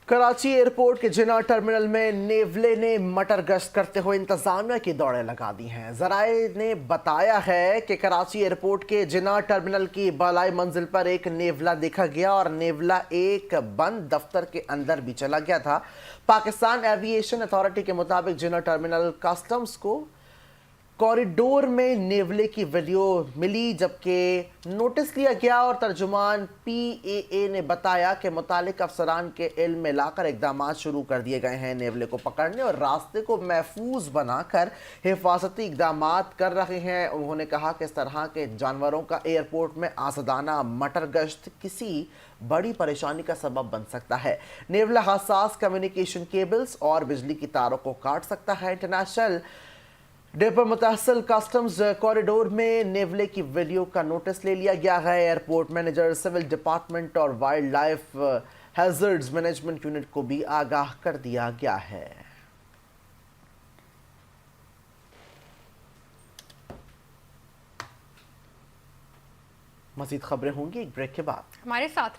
Karachi airport के जिना terminal में नेवले ने मटर गश्त करते हुए इंतजामिया की दौड़ें लगा दी हैं। ज़राए ने बताया है कि कराची एयरपोर्ट के जिना टर्मिनल की बालाई मंजिल पर एक नेवला देखा गया और नेवला एक बंद दफ्तर के अंदर भी चला गया था। पाकिस्तान एविएशन अथॉरिटी के मुताबिक जिना टर्मिनल कस्टम्स को कॉरिडोर में नेवले की वीडियो मिली, जबकि नोटिस लिया गया और तर्जुमान PAA ने बताया कि मुतालिक अफसरान के इल्म में लाकर इकदाम शुरू कर दिए गए हैं। नेवले को पकड़ने और रास्ते को महफूज बनाकर हिफाजती इकदाम कर रहे हैं। उन्होंने कहा कि इस तरह के जानवरों का एयरपोर्ट में आसदाना मटर गश्त किसी बड़ी परेशानी का सबब बन सकता है। नेवला हसास कम्युनिकेशन केबल्स और बिजली की तारों को काट सकता है। इंटरनेशनल डे पर मुतहस्सिल कस्टम्स कॉरिडोर में नेवले की वीडियो का नोटिस ले लिया गया है। एयरपोर्ट मैनेजर, सिविल डिपार्टमेंट और wild life hazards management unit को भी आगाह कर दिया गया है। मज़ीद खबरें होंगी एक ब्रेक के बाद। हमारे साथ रहिए।